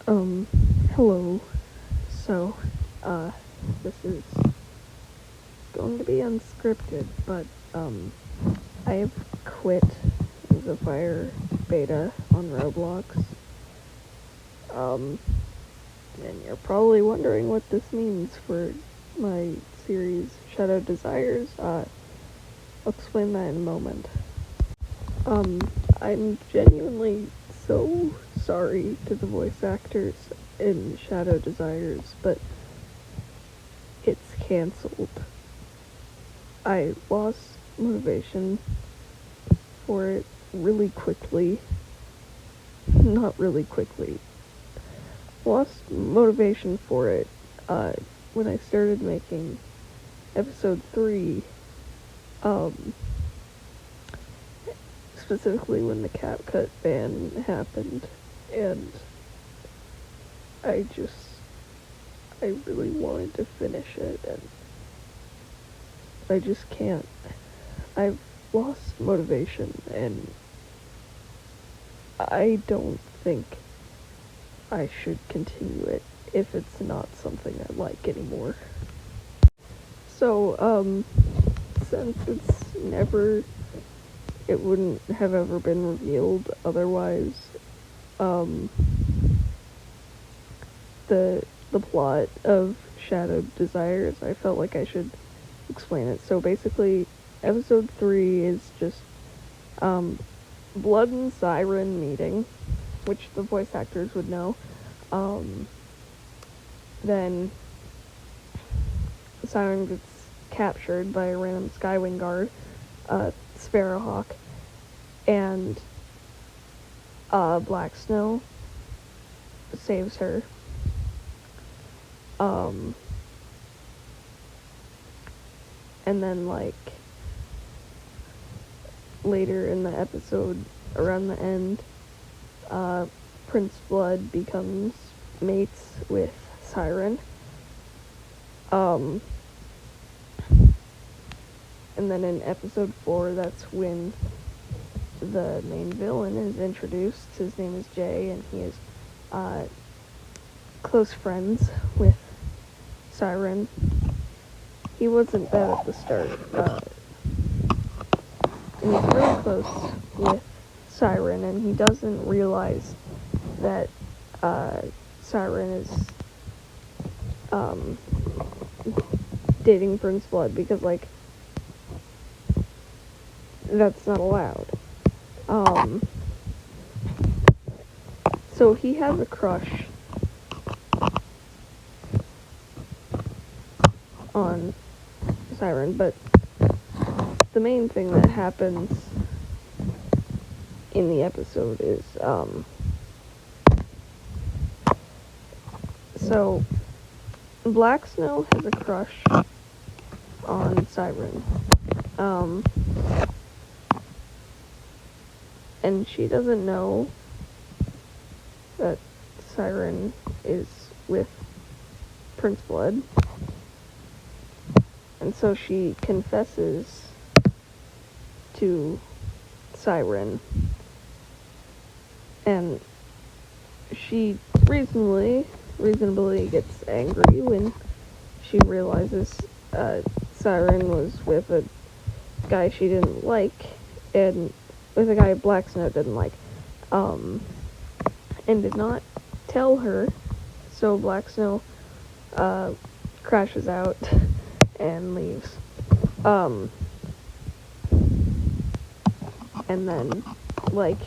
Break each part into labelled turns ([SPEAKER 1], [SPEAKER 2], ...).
[SPEAKER 1] Um, Hello. So, uh, this is going to be unscripted, but, I have quit the Fire beta on Roblox. Um, and you're probably wondering what this means for my series Shadow Desires. I'll explain that in a moment. Um, I'm genuinely so sorry to the voice actors in Shadow Desires, but it's cancelled. I lost motivation for it really quickly. Not really quickly. Lost motivation for it when I started making episode 3, um, specifically when the CapCut ban happened, and I really wanted to finish it, and I just can't. I've lost motivation, and I don't think I should continue it if it's not something I like anymore. So, since it wouldn't have ever been revealed otherwise, um, the plot of Shadow Desires, I felt like I should explain it. So basically, episode 3 is just, Blood and Siren meeting, which the voice actors would know. Then Siren gets captured by a random Skywing guard, Sparrowhawk, and Black Snow saves her. And then, like, later in the episode, around the end, Prince Blood becomes mates with Siren. And then in episode 4, that's when the main villain is introduced. His name is Jay, and he is close friends with Siren. He wasn't that at the start. And he's really close with Siren, and he doesn't realize that Siren is dating Prince Blood, because, like, that's not allowed. So he has a crush on Siren, but the main thing that happens in the episode is, so Black Snow has a crush on Siren, and she doesn't know that Siren is with Prince Blood, and so she confesses to Siren, and she reasonably gets angry when she realizes Siren was with a guy she didn't like, and with a guy Black Snow didn't like, and did not tell her. So Black Snow crashes out and leaves. And then, like,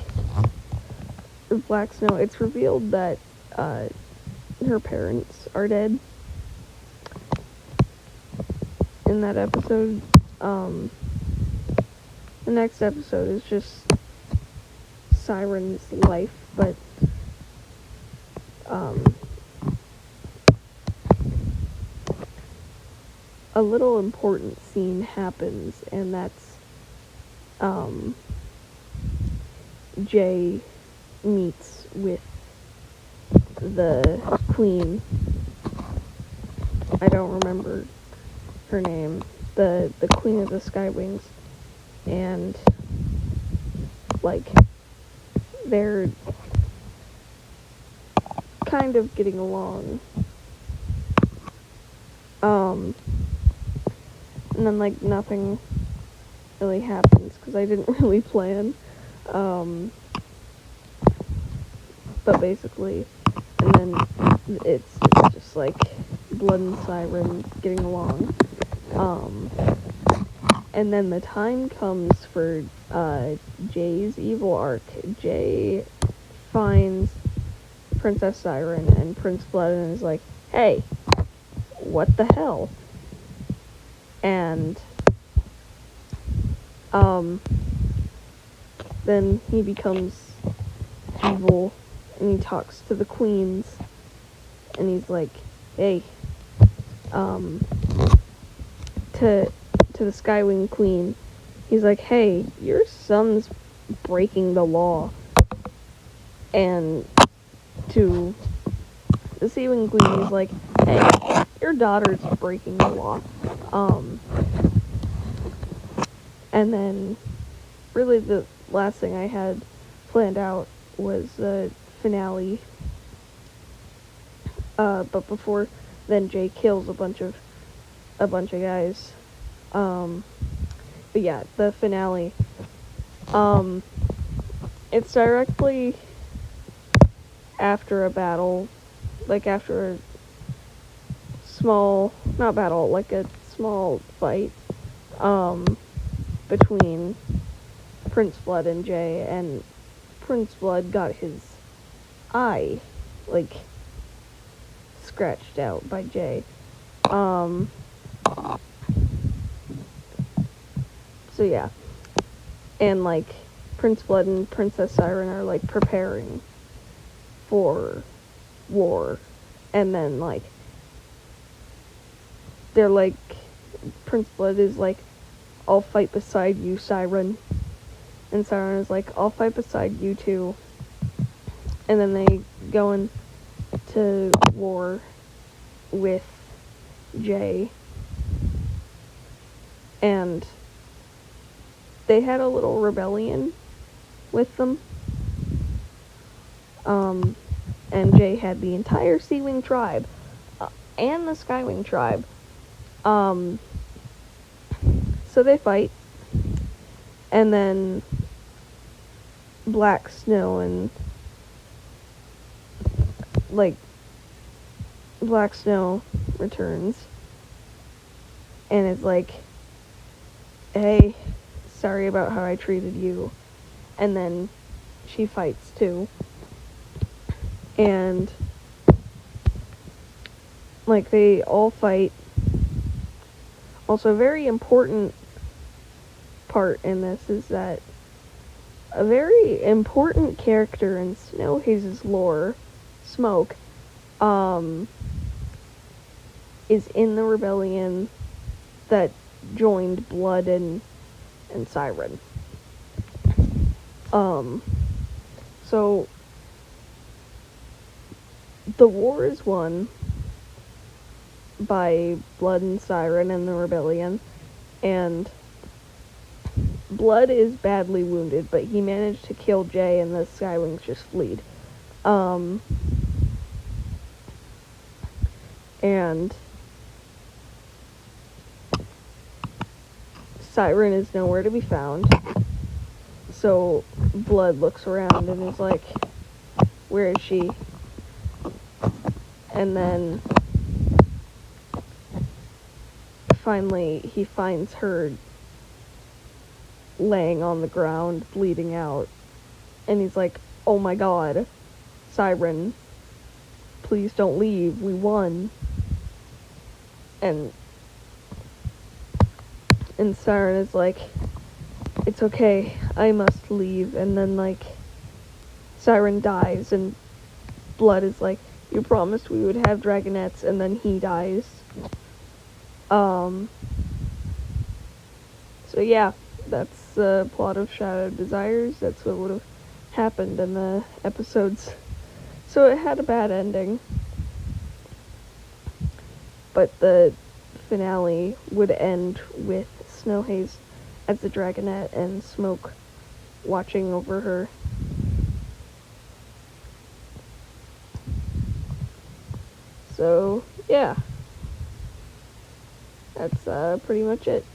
[SPEAKER 1] Black Snow, it's revealed that her parents are dead in that episode. The next episode is just Siren's life, but a little important scene happens, and that's Jay meets with the queen. I don't remember her name. The queen of the Skywings, and, like, they're kind of getting along. And then, like, nothing really happens, because I didn't really plan. But basically, and then it's just, like, Blood and Siren getting along. And then the time comes for Jay's evil arc. Jay finds Princess Siren and Prince Blood and is like, hey, what the hell? And then he becomes evil and he talks to the queens and he's like, hey, to the Skywing Queen, he's like, hey, your son's breaking the law. And to the Sea Wing Queen, he's like, hey, your daughter's breaking the law. And then really the last thing I had planned out was the finale. But before then, Jay kills a bunch of guys. But yeah, the finale. It's directly after a battle, like after a small, not battle, like a small fight, between Prince Blood and Jay, and Prince Blood got his eye, like, scratched out by Jay. So yeah. And, like, Prince Blood and Princess Siren are, like, preparing for war. And then, like, they're like, Prince Blood is like, I'll fight beside you, Siren. And Siren is like, I'll fight beside you too. And then they go into war with Jay. And they had a little rebellion with them. And Jay had the entire Sea Wing tribe, and the Skywing tribe. So they fight, and then Black Snow and, like, Black Snow returns, and is like, hey, sorry about how I treated you. And then she fights too. And, like, they all fight. Also, a very important part in this is that a very important character in Snow Haze's lore, Smoke, is in the rebellion that joined Blood and Siren. So the war is won by Blood and Siren and the rebellion, and Blood is badly wounded, but he managed to kill Jay and the Skywings just fleed. And Siren is nowhere to be found. So Blood looks around and is like, where is she? And then finally he finds her laying on the ground, bleeding out. And he's like, oh my god, Siren, please don't leave, we won. And Siren is like, it's okay, I must leave. And then, like, Siren dies, and Blood is like, you promised we would have dragonettes, and then he dies. So yeah, that's the plot of Shadow Desires. That's what would have happened in the episodes. So it had a bad ending. But the finale would end with Snow Haze as the dragonette and Smoke watching over her. So, yeah. That's pretty much it.